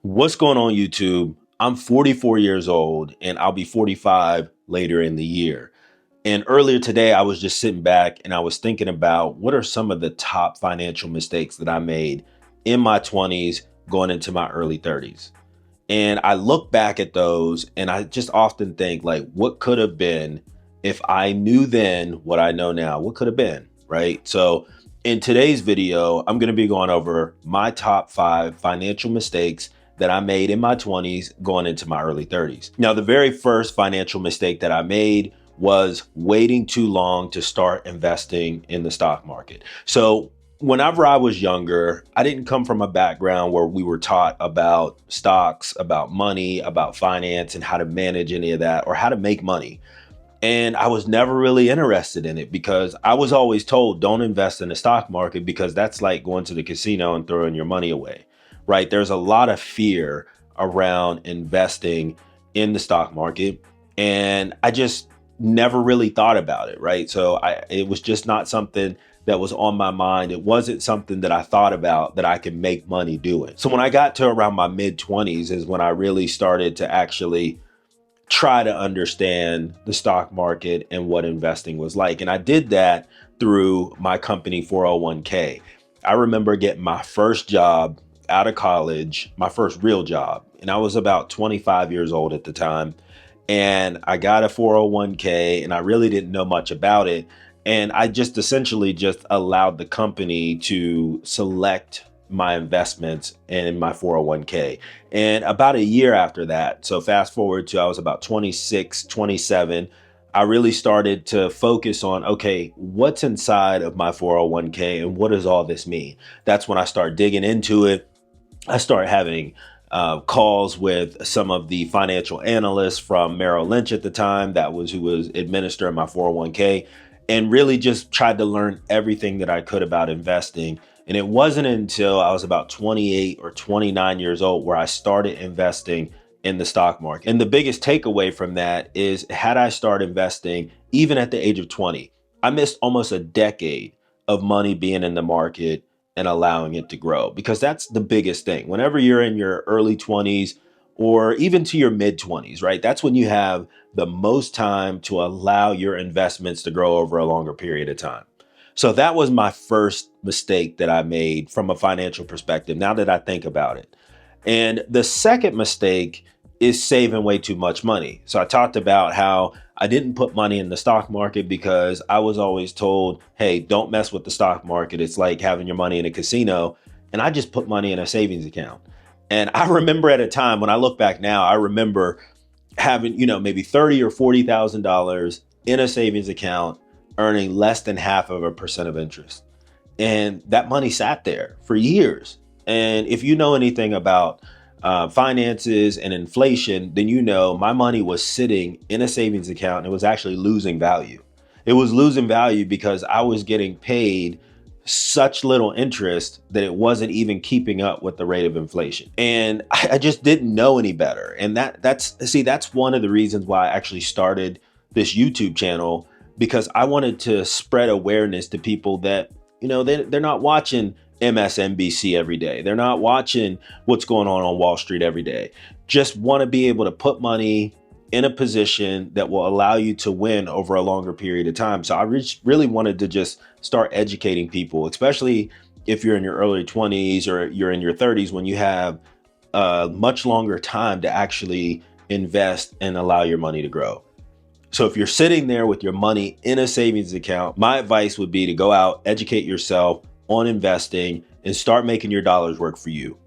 What's going on, YouTube? I'm 44 years old and I'll be 45 later in the year. And earlier today, I was just sitting back and I was thinking about what are some of the top financial mistakes that I made in my 20s going into my early 30s. And I look back at those and I just often think, like, what could have been if I knew then what I know now? What could have been, right? So in today's video, I'm going to be going over my top 5 financial mistakes that I made in my 20s going into my early 30s. Now, the very first financial mistake that I made was waiting too long to start investing in the stock market. So whenever I was younger, I didn't come from a background where we were taught about stocks, about money, about finance, and how to manage any of that or how to make money. And I was never really interested in it because I was always told, don't invest in the stock market because that's like going to the casino and throwing your money away, right? There's a lot of fear around investing in the stock market. And I just never really thought about it, right? So it was just not something that was on my mind. It wasn't something that I thought about that I could make money doing. So when I got to around my mid 20s is when I really started to actually try to understand the stock market and what investing was like. And I did that through my company 401k. I remember getting my first job out of college, my first real job, and I was about 25 years old at the time. And I got a 401k and I really didn't know much about it. And I just essentially just allowed the company to select my investments in my 401k. And about a year after that, so fast forward to I was about 26, 27, I really started to focus on, okay, what's inside of my 401k and what does all this mean? That's when I start digging into it. I started having calls with some of the financial analysts from Merrill Lynch at the time. That was who was administering my 401k, and really just tried to learn everything that I could about investing. And it wasn't until I was about 28 or 29 years old where I started investing in the stock market. And the biggest takeaway from that is, had I started investing even at the age of 20, I missed almost a decade of money being in the market and allowing it to grow, because that's the biggest thing. Whenever you're in your early 20s or even to your mid 20s, right? That's when you have the most time to allow your investments to grow over a longer period of time. So that was my first mistake that I made from a financial perspective, now that I think about it. And the second mistake is saving way too much money. So I talked about how I didn't put money in the stock market because I was always told, hey, don't mess with the stock market. It's like having your money in a casino. And I just put money in a savings account. And I remember at a time, when I look back now, I remember having, maybe $30,000 or $40,000 in a savings account, earning less than 0.5% of interest. And that money sat there for years. And if you know anything about finances and inflation, then you know my money was sitting in a savings account and it was actually losing value. It was losing value because I was getting paid such little interest that it wasn't even keeping up with the rate of inflation. And I just didn't know any better. And that's one of the reasons why I actually started this YouTube channel, because I wanted to spread awareness to people that, they're not watching MSNBC every day. They're not watching what's going on Wall Street every day. Just want to be able to put money in a position that will allow you to win over a longer period of time. So I really wanted to just start educating people, especially if you're in your early 20s or you're in your 30s, when you have a much longer time to actually invest and allow your money to grow. So if you're sitting there with your money in a savings account, my advice would be to go out, educate yourself on investing, and start making your dollars work for you.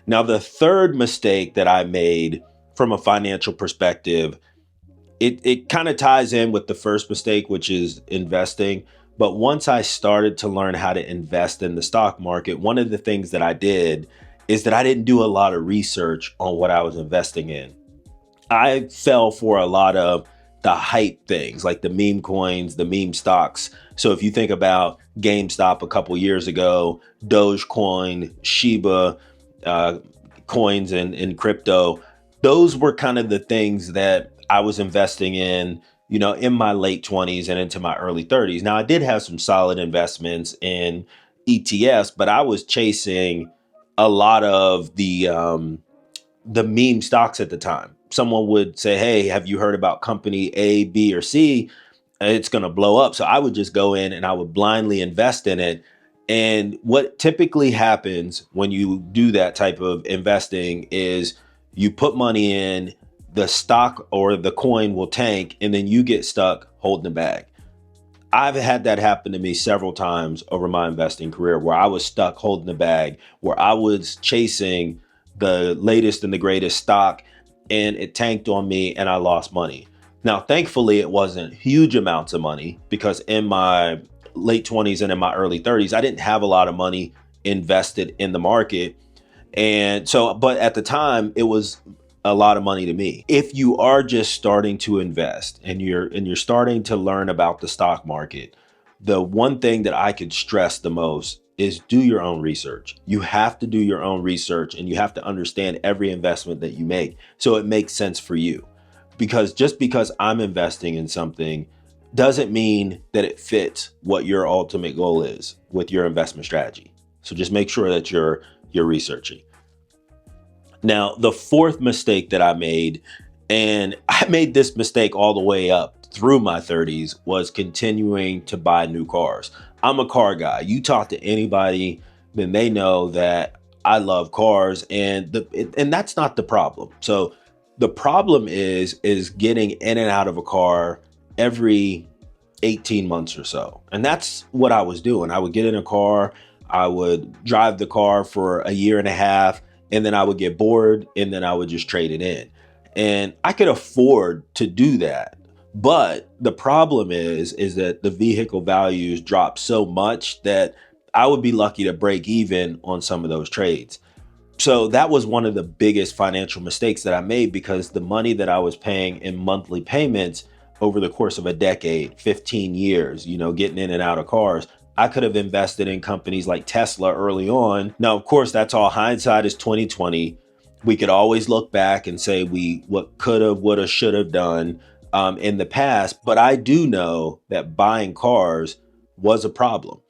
Now, the third mistake that I made from a financial perspective, it kind of ties in with the first mistake, which is investing. But once I started to learn how to invest in the stock market, one of the things that I did is that I didn't do a lot of research on what I was investing in. I fell for a lot of the hype things, like the meme coins, the meme stocks. So if you think about GameStop a couple years ago, Dogecoin, Shiba coins in crypto, those were kind of the things that I was investing in, in my late 20s and into my early 30s. Now, I did have some solid investments in ETFs, but I was chasing a lot of the the meme stocks at the time. Someone would say, hey, have you heard about company A, B, or C? It's going to blow up. So I would just go in and I would blindly invest in it. And what typically happens when you do that type of investing is you put money in, the stock or the coin will tank, and then you get stuck holding the bag. I've had that happen to me several times over my investing career where I was stuck holding the bag, where I was chasing the latest and the greatest stock and it tanked on me and I lost money. Now, thankfully, it wasn't huge amounts of money because in my late 20s and in my early 30s, I didn't have a lot of money invested in the market. And so, but at the time, it was a lot of money to me. If you are just starting to invest and you're starting to learn about the stock market, the one thing that I could stress the most is do your own research. You have to do your own research and you have to understand every investment that you make so it makes sense for you. Because just because I'm investing in something doesn't mean that it fits what your ultimate goal is with your investment strategy. So just make sure that you're researching. Now, the fourth mistake that I made, and I made this mistake all the way up through my 30s, was continuing to buy new cars. I'm a car guy. You talk to anybody, then they know that I love cars, and that's not the problem. So the problem is getting in and out of a car every 18 months or so. And that's what I was doing. I would get in a car, I would drive the car for a year and a half, and then I would get bored and then I would just trade it in. And I could afford to do that. But the problem is that the vehicle values drop so much that I would be lucky to break even on some of those trades. So that was one of the biggest financial mistakes that I made, because the money that I was paying in monthly payments over the course of a decade, 15 years, getting in and out of cars, I could have invested in companies like Tesla early on. Now, of course, that's all hindsight is 2020. We could always look back and say what could have, would have, should have done in the past. But I do know that buying cars was a problem.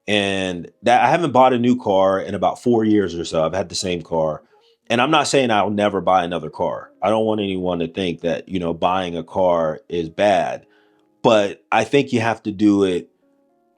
And that I haven't bought a new car in about 4 years or so. I've had the same car. And I'm not saying I'll never buy another car. I don't want anyone to think that, buying a car is bad. But I think you have to do it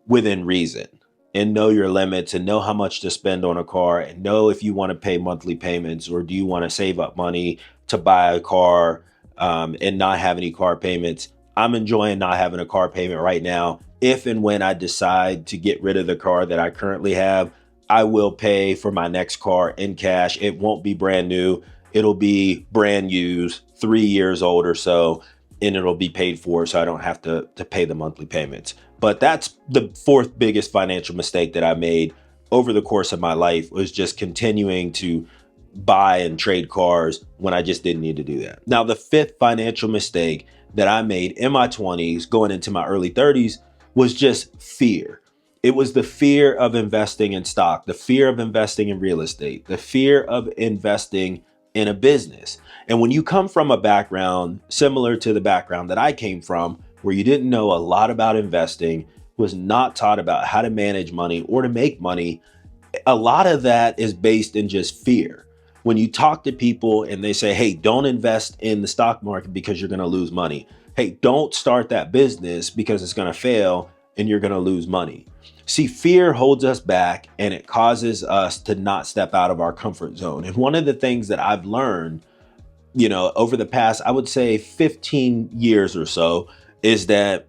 within reason and know your limits and know how much to spend on a car and know if you want to pay monthly payments or do you want to save up money to buy a car and not have any car payments. I'm enjoying not having a car payment right now. If and when I decide to get rid of the car that I currently have, I will pay for my next car in cash. It won't be brand new. It'll be brand used, 3 years old or so, and it'll be paid for so I don't have to pay the monthly payments. But that's the fourth biggest financial mistake that I made over the course of my life, was just continuing to buy and trade cars when I just didn't need to do that. Now, the fifth financial mistake that I made in my 20s going into my early 30s was just fear. It was the fear of investing in stock, the fear of investing in real estate, the fear of investing in a business. And when you come from a background similar to the background that I came from, where you didn't know a lot about investing, was not taught about how to manage money or to make money, a lot of that is based in just fear. When you talk to people and they say, hey, don't invest in the stock market because you're going to lose money. Hey, don't start that business because it's going to fail and you're going to lose money. See, fear holds us back and it causes us to not step out of our comfort zone. And one of the things that I've learned, over the past, I would say 15 years or so, is that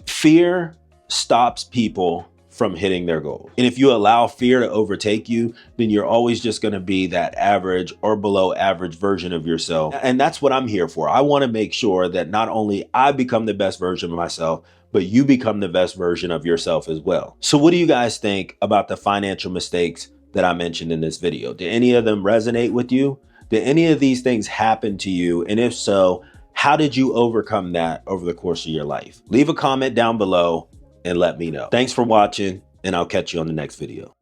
fear stops people from hitting their goals. And if you allow fear to overtake you, then you're always just going to be that average or below average version of yourself. And that's what I'm here for. I want to make sure that not only I become the best version of myself, but you become the best version of yourself as well. So what do you guys think about the financial mistakes that I mentioned in this video? Did any of them resonate with you? Did any of these things happen to you? And if so, how did you overcome that over the course of your life? Leave a comment down below and let me know. Thanks for watching, and I'll catch you on the next video.